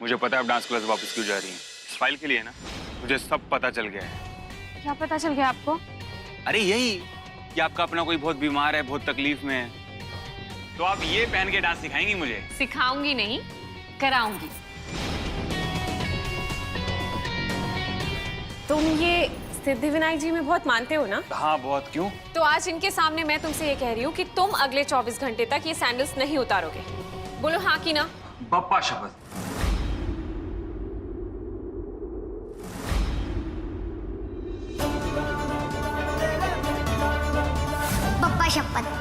मुझे पता है आप डांस क्लास वापस क्यों जा रही हैं। इस फाइल के लिए ना मुझे सब पता चल गया है। क्या पता चल गया आपको? अरे यही कि आपका अपना कोई बहुत बीमार है, बहुत तकलीफ में है, तो आप ये पहन के डांस सिखाएंगी मुझे? सिखाऊंगी नहीं, कराऊंगी। तुम ये सिद्धिविनायक जी में बहुत मानते हो ना? हाँ बहुत। क्यों? तो आज इनके सामने मैं तुमसे ये कह रही हूँ कि तुम अगले 24 घंटे तक ये सैंडल्स नहीं उतारोगे। बोलो हाँ कि ना? बप्पा शपथ। पप्पा शपथ।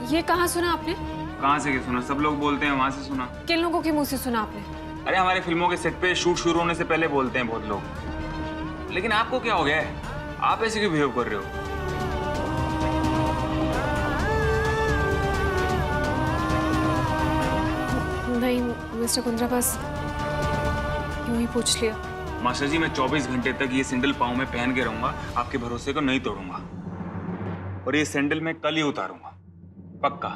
ये कहाँ सुना आपने? कहाँ से सुना? सब लोग बोलते हैं, वहां से सुना। किन लोगों के मुंह से सुना आपने? अरे हमारे फिल्मों के सेट पे शूट शुरू होने से पहले बोलते हैं बहुत लोग। लेकिन आपको क्या हो गया है? आप ऐसे क्यों बिहेव कर रहे हो? नहीं मिस्टर कुंद्रा, बस यूं ही पूछ लिया। मास्टर जी, मैं 24 घंटे तक ये सैंडल पाँव में पहन के रहूंगा, आपके भरोसे को नहीं तोड़ूंगा। और ये सैंडल मैं कल ही उतारूंगा, पक्का।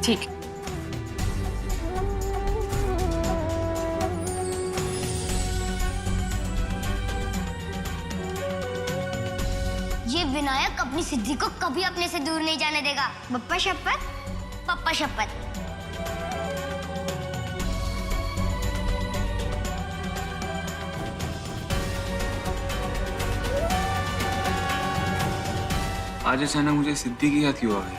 ठीक। ये विनायक अपनी सिद्धि को कभी अपने से दूर नहीं जाने देगा। पप्पा शपथ, पप्पा शपथ। आज अचानक मुझे सिद्धि की याद क्यों आ गई?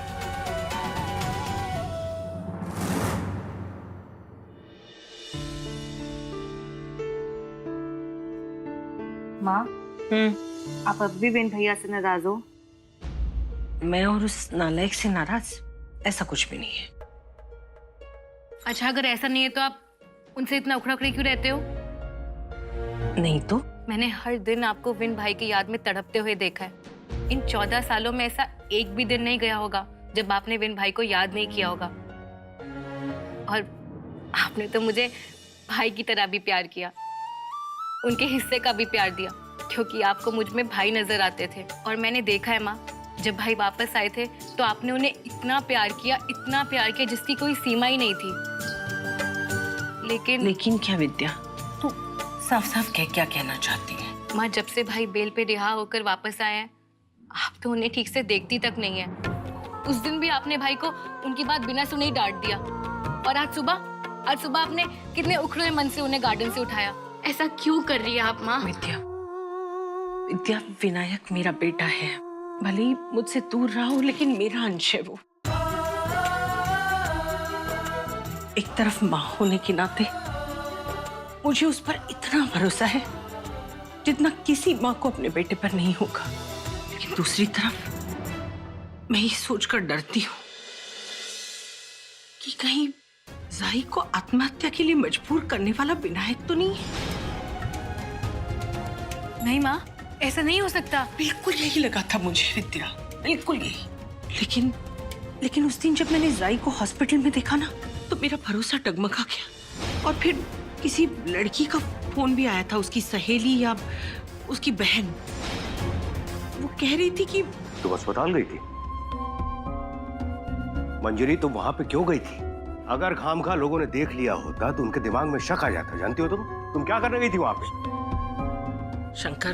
माँ, आप अब भी बिन भैया से नाराज हो? मैं और उस नालायक से नाराज? ऐसा कुछ भी नहीं है। अच्छा, अगर ऐसा नहीं है तो आप उनसे इतना उखड़ा उखड़ी क्यों रहते हो? नहीं तो मैंने हर दिन आपको विन भाई की याद में तड़पते हुए देखा है। इन 14 सालों में ऐसा एक भी दिन नहीं गया होगा जब आपने विन भाई को याद नहीं किया होगा। और आपने तो मुझे भाई की तरह भी प्यार किया, उनके हिस्से का भी प्यार दिया, क्योंकि आपको मुझ में भाई नजर आते थे। और मैंने देखा है माँ, जब भाई वापस आए थे तो आपने उन्हें इतना प्यार किया, इतना प्यार किया जिसकी कोई सीमा ही नहीं थी। लेकिन क्या विद्या, तू साफ साफ क्या कहना चाहती है? माँ, जब से भाई बेल पे रिहा होकर वापस आए हैं, आप तो उन्हें ठीक से देखती तक नहीं है। उस दिन भी आपने भाई को उनकी बात बिना सुने ही डांट दिया। और आज सुबह आपने कितने उखड़े मन से उन्हें गार्डन से उठाया। ऐसा क्यों कर रही है आप माँ? विद्या, विनायक मेरा बेटा है, भले ही मुझसे दूर रहा हो, लेकिन मेरा अंश है वो। एक तरफ माँ होने के नाते मुझे उस पर इतना भरोसा है जितना किसी माँ को अपने बेटे पर नहीं होगा। लेकिन दूसरी तरफ मैं ये सोचकर डरती हूँ कि कहीं जाई को आत्महत्या के लिए मजबूर करने वाला विनायक तो नहीं है। नहीं माँ, ऐसा नहीं हो सकता। बिल्कुल यही लगा था मुझे विद्या, बिल्कुल यही। लेकिन उस दिन जब मैंने जाई को हॉस्पिटल में देखा ना, तो मेरा भरोसा डगमगा गया। और फिर किसी लड़की का फोन भी आया था, उसकी सहेली या उसकी बहन। वो कह रही थी कि तुम अस्पताल गई थी? मंजरी, तुम वहां पे क्यों गई थी? अगर खामखा लोगों ने देख लिया होता तो उनके दिमाग में शक आ जाता। जानती हो तुम क्या करने गई थी वहां पे? शंकर,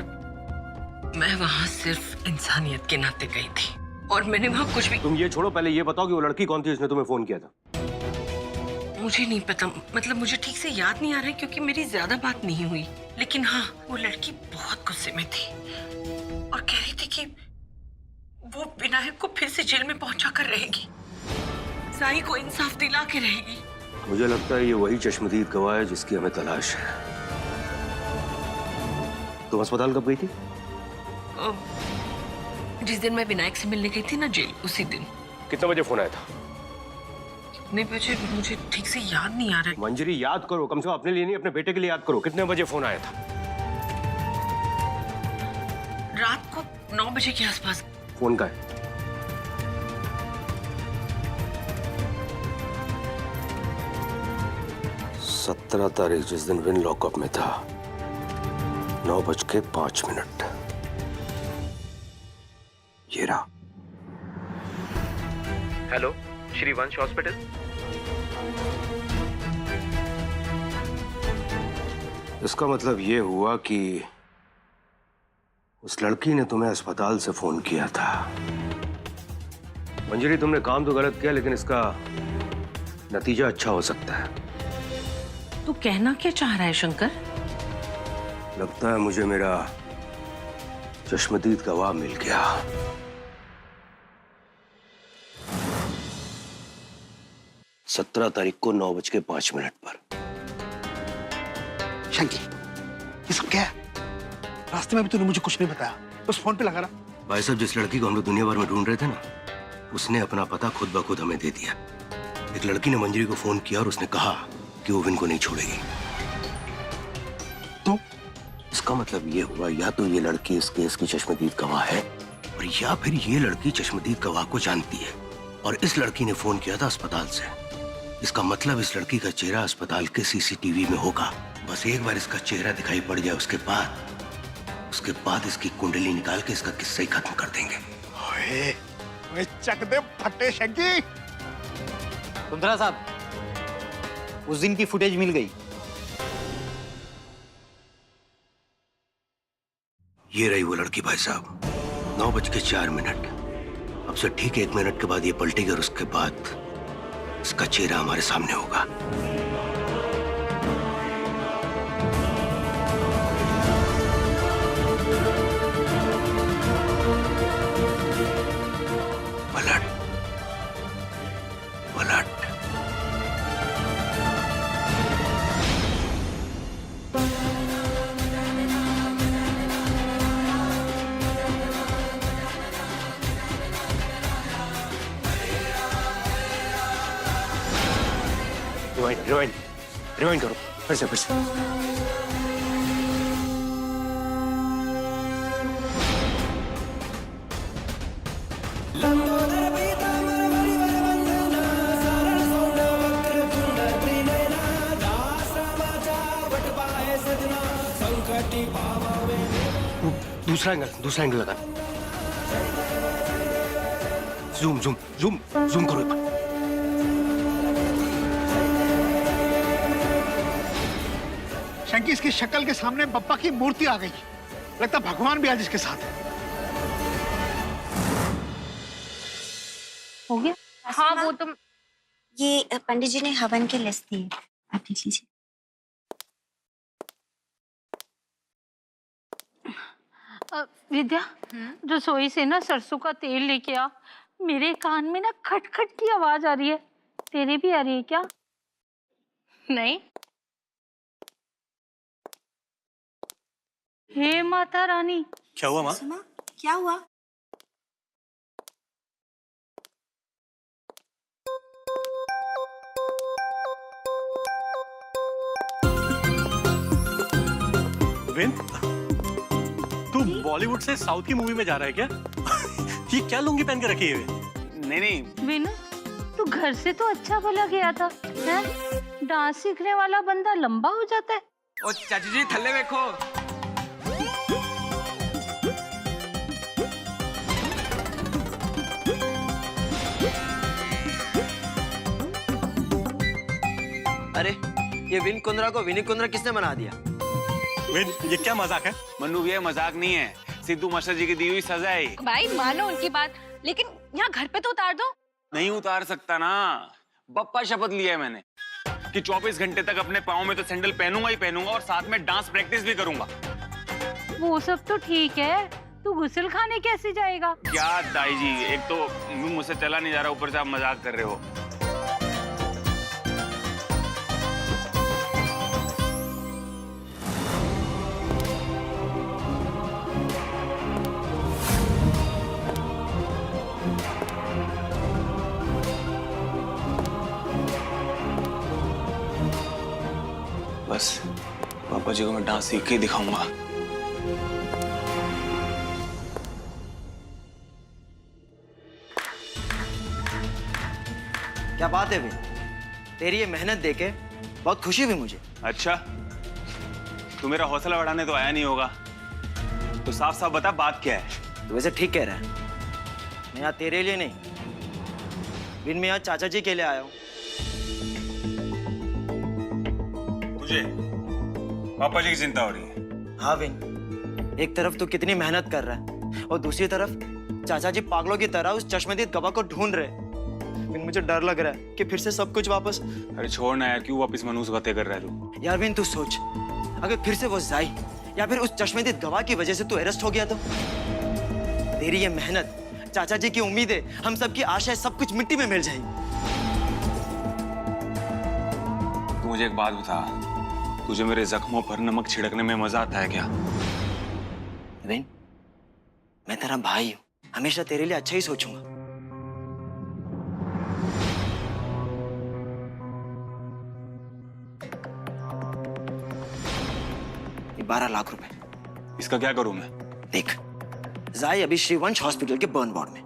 मैं वहां सिर्फ इंसानियत के नाते गई थी और मैंने वहां कुछ भी। तुम ये छोड़ो, पहले ये बताओ कि वो लड़की कौन थी जिसने तुम्हें फोन किया था? मुझे नहीं पता, मतलब मुझे ठीक से याद नहीं आ रहा है क्योंकि मेरी ज्यादा बात नहीं हुई। लेकिन हाँ, वो लड़की बहुत गुस्से में थी और कह रही थी कि वो विनायक को फिर से जेल में पहुंचा कर रहेगी, साई को इंसाफ दिला के रहेगी। मुझे लगता है ये वही चश्मदीद गवाह है जिसकी हमें तलाश है। तुम अस्पताल कब गई थी? जिस दिन मैं विनायक से मिलने गई थी ना जेल, उसी दिन। कितने बजे फोन आया था? कितने बजे मुझे ठीक से याद नहीं आ रहा है। मंजरी, याद करो, कम से कम अपने लिए नहीं अपने बेटे के लिए याद करो। कितने बजे फोन आया था? रात को 9 बजे के आसपास। फोन का है? 17 तारीख जिस दिन विन लॉकअप में था, 9:05। ये रहा। हेलो, श्री वंश हॉस्पिटल। इसका मतलब ये हुआ कि उस लड़की ने तुम्हें अस्पताल से फोन किया था। मंजरी, तुमने काम तो गलत किया, लेकिन इसका नतीजा अच्छा हो सकता है। तू कहना क्या चाह रहा है शंकर? लगता है मुझे मेरा चश्मदीद गवाह मिल गया। सत्रह तारीख को 9:05 पर। शंकी, ये सब क्या है? रास्ते में भी तूने मुझे कुछ नहीं बताया, बस फोन पे लगा रहा। भाई साहब, जिस लड़की को हम लोग दुनिया भर में ढूंढ रहे थे ना, उसने अपना पता खुद ब खुद हमें दे दिया। एक लड़की ने मंजरी को फोन किया और उसने कहा कि वो विन को नहीं छोड़ेगी। तो इसका मतलब ये हुआ, या तो ये लड़की इस केस की चश्मदीद गवाह है, और या फिर ये लड़की चश्मदीद गवाह को जानती है और इस लड़की ने फोन किया था अस्पताल से। इसका मतलब इस लड़की का चेहरा अस्पताल के सीसीटीवी में होगा। बस एक बार इसका चेहरा दिखाई पड़ जाए, उसके बाद इसकी कुंडली निकाल के इसका किस्सा ही खत्म कर देंगे। ओए चक दे फटे शंकी। कुंद्रा साहब, उस दिन की फुटेज मिल गई। ये रही वो लड़की भाई साहब, 9:04। अब से ठीक 1 मिनट के बाद ये पलटेगी और उसके बाद इसका चेहरा हमारे सामने होगा। पलट पलट। रिवाइंड करो, फिर से। दूसरा एंगल लगा। जूम करो एक बार। शंकी, इसकी शक्ल के सामने बप्पा की मूर्ति आ गई। लगता भगवान भी आज इसके साथ है। हो गया? हाँ, वो तो ये पंडित जी ने हवन की लिस्ट दी है, आप लिख लीजिए। विद्या, रसोई से ना सरसों का तेल लेके आ। मेरे कान में ना खटखट की आवाज आ रही है। तेरे भी आ रही है क्या? नहीं। हे माता रानी। क्या हुआ माँ? सुमा, क्या हुआ? विन, तू बॉलीवुड से साउथ की मूवी में जा रहा है क्या? ये क्या लुंगी पहन के रखी है? नहीं। विन, तू घर से तो अच्छा भला गया था, हैं? डांस सीखने वाला बंदा लंबा हो जाता है। ओ चाची जी, थल्ले देखो। अरे, ये विन कुंद्रा को विनी कुंद्रा किसने बना दिया? विन, ये क्या मजाक है? मन्नू, ये मजाक नहीं है, सिद्धू मास्टर जी की दी हुई सजा है। भाई मानो उनकी बात, लेकिन यहाँ घर पे तो उतार दो। नहीं उतार सकता ना, बप्पा शपथ लिया है मैंने कि 24 घंटे तक अपने पाँव में तो सैंडल पहनूंगा ही पहनूंगा और साथ में डांस प्रैक्टिस भी करूंगा। वो सब तो ठीक है, तू गुस्ल खाने कैसे जाएगा? क्या ताई जी, एक तो मुझसे चला नहीं जा रहा, ऊपर से आप मजाक कर रहे हो। बस पापा जी को मैं डांस सीख के ही दिखाऊंगा। क्या बात है विन, तेरी ये मेहनत देके बहुत खुशी हुई मुझे। अच्छा, तू मेरा हौसला बढ़ाने तो आया नहीं होगा, तो साफ साफ बता बात क्या है। तो वैसे ठीक कह रहा है, मैं यहाँ तेरे लिए नहीं, विन में यहाँ चाचा जी के लिए आया हूँ। तुझे पापा जी की चिंता हो रही है? हाँ विन, एक तरफ तू कितनी मेहनत कर रहा है और दूसरी तरफ चाचा जी पागलों की तरह उस चश्मदीद गवाह को ढूंढ रहे हैं। विन, मुझे डर लग रहा है कि फिर से सब कुछ वापस। अरे छोड़ ना यार, क्यों वापस मनूस बातें कर रहा है तू? यार विन, तू सोच, अगर फिर से वो जाई या फिर उस चश्मदीद गवाह की वजह से तू अरेस्ट हो गया तो तेरी ये मेहनत, चाचा जी की उम्मीदें, हम सब की आशाएं, सब कुछ मिट्टी में मिल जाएगी। तू मुझे एक बात बता, तुझे मेरे जख्मों पर नमक छिड़कने में मजा आता है क्या? विन, मैं तेरा भाई हूं, हमेशा तेरे लिए अच्छा ही सोचूंगा। ये 12 लाख रुपए। इसका क्या करूं मैं? देख, जाई अभी श्रीवंश हॉस्पिटल के बर्न वार्ड में,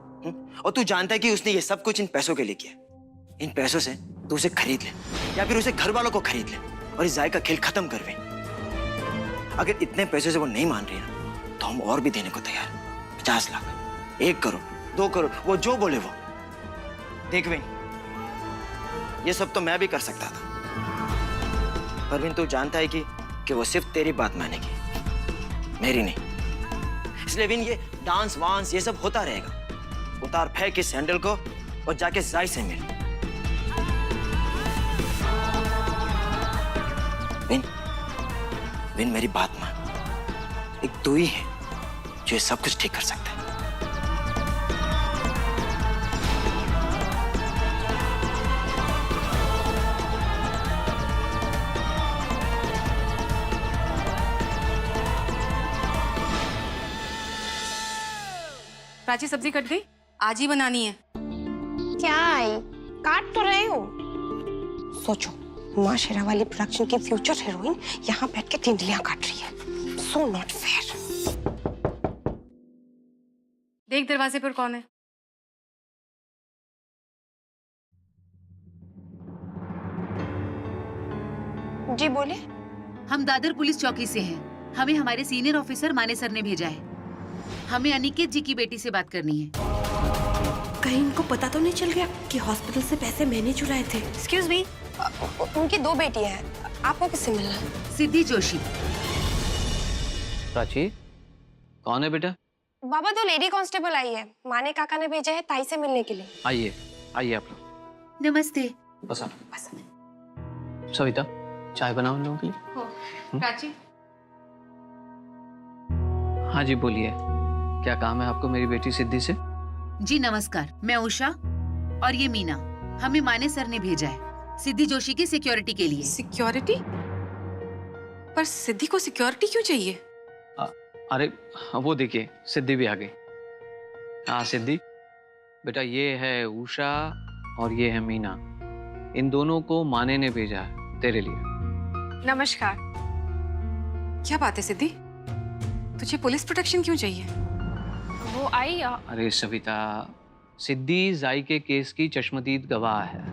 और तू जानता है कि उसने ये सब कुछ इन पैसों के लिए किया। इन पैसों से तू उसे खरीद ले या फिर उसे घर वालों को खरीद ले और इस जाई का खेल खत्म कर दे। अगर इतने पैसों से वो नहीं मान रही ना, तो हम और भी देने को तैयार हैं। 50 लाख, 1 करोड़, 2 करोड़, वो जो बोले वो। देख विन, ये सब तो मैं भी कर सकता था, पर विन तू जानता है कि वो सिर्फ तेरी बात मानेगी, मेरी नहीं। इसलिए विन, ये डांस वांस ये सब होता रहेगा। उतार फेंक इस सैंडल को और जाके जाई से मिल। विन, विन मेरी बात मान, एक तू ही है जो ये सब कुछ ठीक कर सकता है। प्राची, सब्जी कट गई? आज ही बनानी है। क्या आई, काट तो रहे हो। सोचो, माँ शेरावाली प्रोडक्शन की फ्यूचर हीरोइन यहाँ बैठ के टिंडलियां काट रही है। So not fair. देख दरवाजे पर कौन है। जी बोले। हम दादर पुलिस चौकी से हैं। हमें हमारे सीनियर ऑफिसर माने सर ने भेजा है। हमें अनिकेत जी की बेटी से बात करनी है। कहीं इनको पता तो नहीं चल गया कि हॉस्पिटल से पैसे मैंने चुराए थे? एक्सक्यूज मी, उनकी 2 बेटियां हैं, आपको किससे मिलना है? सिद्धि जोशी। प्राची, कौन है बेटा? बाबा, 2 लेडी कांस्टेबल आई है, माने काका ने भेजा है ताई से मिलने के लिए। आइए आइए आप लोग। नमस्ते। बस सविता, चाय बनाओ इन लोगों के लिए। प्राची, हाँ जी बोलिए, क्या काम है आपको मेरी बेटी सिद्धि से? जी नमस्कार, मैं उषा और ये मीना। हमें माने सर ने भेजा है सिद्धि जोशी की सिक्योरिटी के लिए। सिक्योरिटी? पर सिद्धि को सिक्योरिटी क्यों चाहिए? अरे वो देखिए, सिद्धि भी आ गई। हाँ सिद्धि बेटा, ये है उषा और ये है मीना। इन दोनों को माने ने भेजा है तेरे लिए। नमस्कार। क्या बात है सिद्धि, तुझे पुलिस प्रोटेक्शन क्यों चाहिए? वो आई अरे सविता, सिद्धि जाई के केस की चश्मदीद गवाह है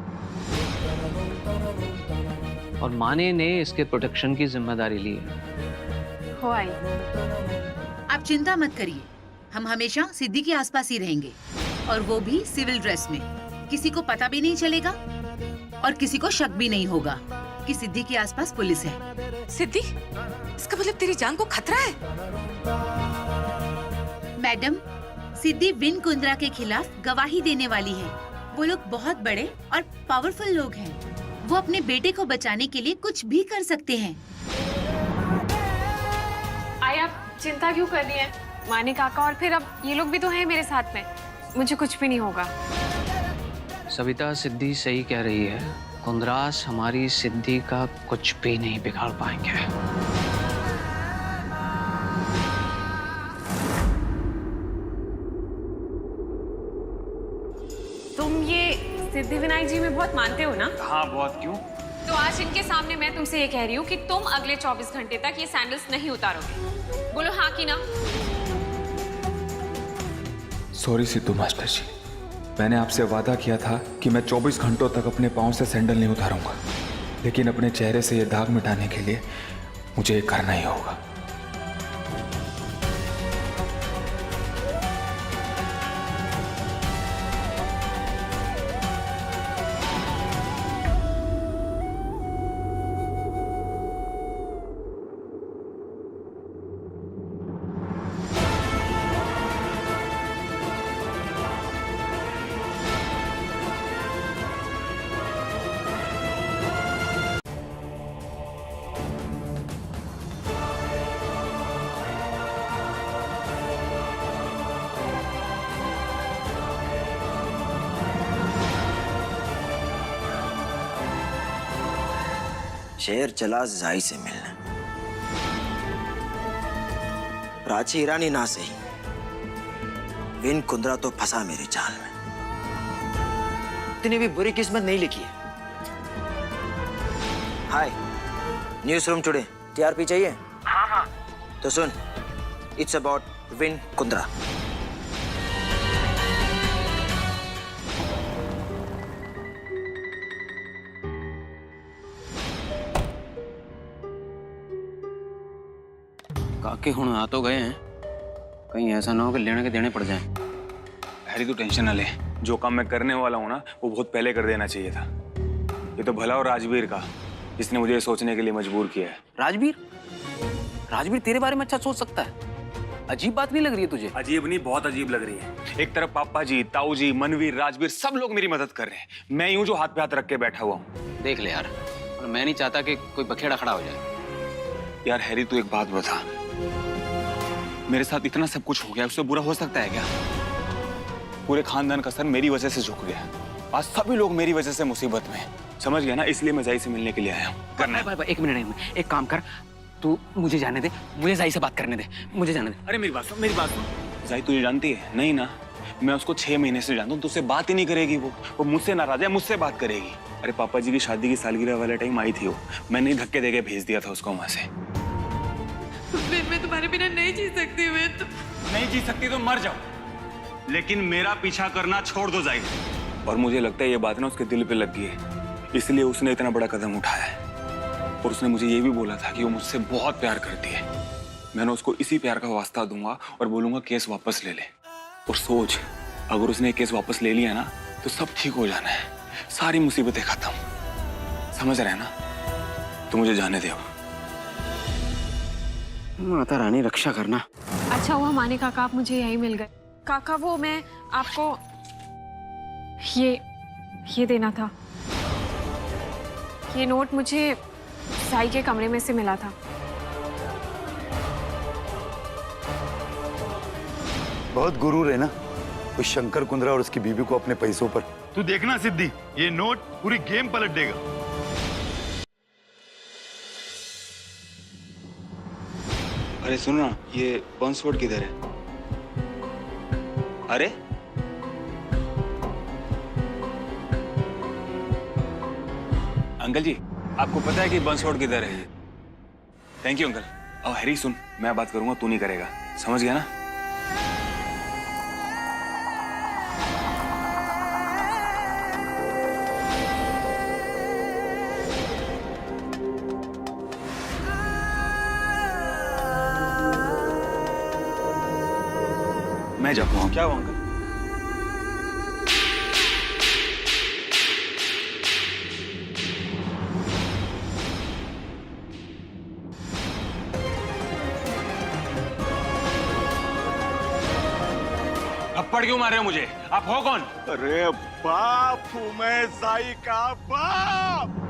और माने ने इसके प्रोटेक्शन की जिम्मेदारी ली है। हो आई। आप चिंता मत करिए, हम हमेशा सिद्धि के आसपास ही रहेंगे, और वो भी सिविल ड्रेस में। किसी को पता भी नहीं चलेगा और किसी को शक भी नहीं होगा कि सिद्धि के आसपास पुलिस है। सिद्धि, इसका मतलब तेरी जान को खतरा है? मैडम, सिद्धि विन कुंद्रा के खिलाफ गवाही देने वाली है। वो लोग बहुत बड़े और पावरफुल लोग हैं। वो अपने बेटे को बचाने के लिए कुछ भी कर सकते हैं। आई, आप चिंता क्यों कर रही हैं? माने काका और फिर अब ये लोग भी तो हैं मेरे साथ में, मुझे कुछ भी नहीं होगा। सविता, सिद्धि सही कह रही है। कुंद्रास हमारी सिद्धि का कुछ भी नहीं बिगाड़ पाएंगे। तुम ये सिद्धि विनायक जी में बहुत मानते हो ना? हाँ बहुत। क्यों? तो आज इनके सामने मैं तुमसे ये कह रही हूँ कि तुम अगले 24 घंटे तक ये सैंडल्स नहीं उतारोगे। बोलो हाँ कि ना? सॉरी सिद्धू मास्टर जी, मैंने आपसे वादा किया था कि मैं 24 घंटों तक अपने पाँव से सैंडल नहीं उतारूंगा। लेकिन अपने चेहरे से ये दाग मिटाने के लिए मुझे ये करना ही होगा। शेर चला जाई से मिलने, प्राची ईरानी ना सही, विन कुंद्रा तो फंसा मेरे जाल में। इतनी भी बुरी किस्मत नहीं लिखी है। हाय, न्यूज रूम टुडे, टीआरपी चाहिए? हाँ। तो सुन, इट्स अबाउट विन कुंद्रा। काके हुण आ तो गए हैं, कहीं ऐसा ना हो कि लेने के देने पड़ जाएं। हैरी तू टेंशन ना ले, जो काम मैं करने वाला हूँ ना वो बहुत पहले कर देना चाहिए था। ये तो भला और राजवीर का, जिसने मुझे सोचने के लिए मजबूर किया है। राजवीर? राजवीर तेरे बारे में अच्छा सोच सकता है? अजीब बात नहीं लग रही है तुझे? अजीब नहीं, बहुत अजीब लग रही है। एक तरफ पापा जी, ताऊ जी, मनवीर, राजवीर सब लोग मेरी मदद कर रहे हैं, मैं यूं जो हाथ पे हाथ रख के बैठा हुआ हूँ। देख ले यार, और मैं नहीं चाहता कि कोई बखेड़ा खड़ा हो जाए। यार हैरी तू एक बात बता, मेरे साथ इतना सब कुछ हो गया, उससे बुरा हो सकता है क्या? पूरे खानदान का सर मेरी वजह से झुक गया, आज सभी लोग मेरी वजह से मुसीबत में, समझ गया ना? इसलिए मैं जाई से मिलने के लिए आया हूँ। करना है। एक मिनट, एक काम कर, तू मुझे जाने दे, मुझे जाई से बात करने दे, मुझे जाने दे। अरे मेरी बात सुन, जाई तुझे जानती है नहीं ना? मैं उसको 6 महीने से जानता हूँ, तुझसे बात ही नहीं करेगी। वो मुझसे नाराज है, मुझसे बात करेगी। अरे पापा जी की शादी की सालगिरह वाले टाइम आई थी वो, मैंने ही धक्के देके भेज दिया था उसको वहां से। मैं तुम्हारे बिना नहीं जी सकती। नहीं जी सकती तो मर जाओ, लेकिन मेरा पीछा करना छोड़ दो जाई। और मुझे लगता है ये बात ना उसके दिल पे लग गई है, इसलिए उसने इतना बड़ा कदम उठाया है। और उसने मुझे ये भी बोला था कि वो मुझसे बहुत प्यार करती है। मैंने उसको इसी प्यार का वास्ता दूंगा और बोलूंगा केस वापस ले ले। और सोच, अगर उसने केस वापस ले लिया ना तो सब ठीक हो जाना है, सारी मुसीबतें खत्म। समझ रहे हैं ना? तो मुझे जाने दो। माता रानी रक्षा करना। अच्छा हुआ माने काका आप मुझे यही मिल गए। काका वो मैं आपको ये देना था। ये नोट मुझे साई के कमरे में से मिला था। बहुत गुरूर है ना उस शंकर कुंद्रा और उसकी बीवी को अपने पैसों पर। तू देखना सिद्धि, ये नोट पूरी गेम पलट देगा। अरे सुनो ना, ये बॉन्सवर्ड किधर है? अरे अंकल जी, आपको पता है कि बॉन्सवर्ड किधर है? Thank you uncle. अब हैरी सुन, मैं बात करूंगा, तू नहीं करेगा, समझ गया ना? मैं जाता हूँ। क्या हुआ अंकल? थप्पड़ क्यों मार रहे हो मुझे? आप हो कौन? अरे बाप हूँ मैं, साई का बाप।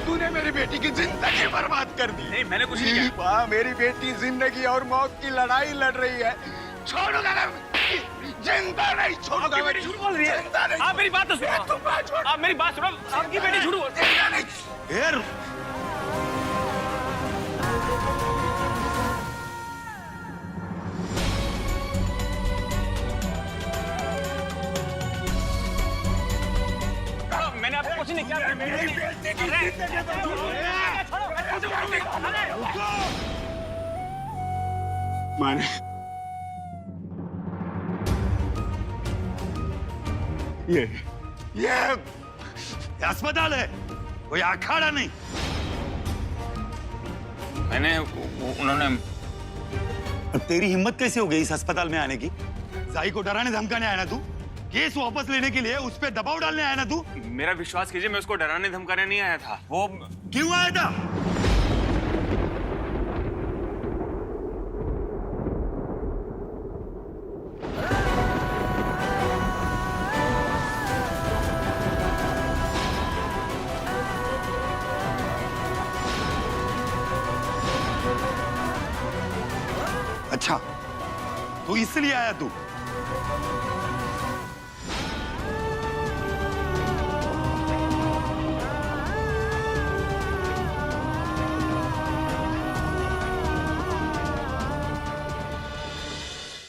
तूने मेरी बेटी की जिंदगी बर्बाद कर दी। नहीं, मैंने कुछ नहीं किया। वाह, मेरी बेटी जिंदगी और मौत की लड़ाई लड़ रही है। छोड़ूंगा ना, जिंदा नहीं छोड़ूंगा। बेटी झूठ बोल रही है। आप मेरी बात तो सुनो। आप मेरी बात सुनो। आपकी बेटी झूठ बोल रही है। मैंने आपको कुछ नहीं किया। ये अस्पताल है, कोई अखाड़ा नहीं। मैंने उन्होंने तेरी हिम्मत कैसे हो गई इस अस्पताल में आने की? जाई को डराने धमकाने आया ना तू? केस वापस लेने के लिए उस पर दबाव डालने आया ना तू? मेरा विश्वास कीजिए, मैं उसको डराने धमकाने नहीं आया था। वो क्यों आया था? अच्छा, तो इसलिए आया तू?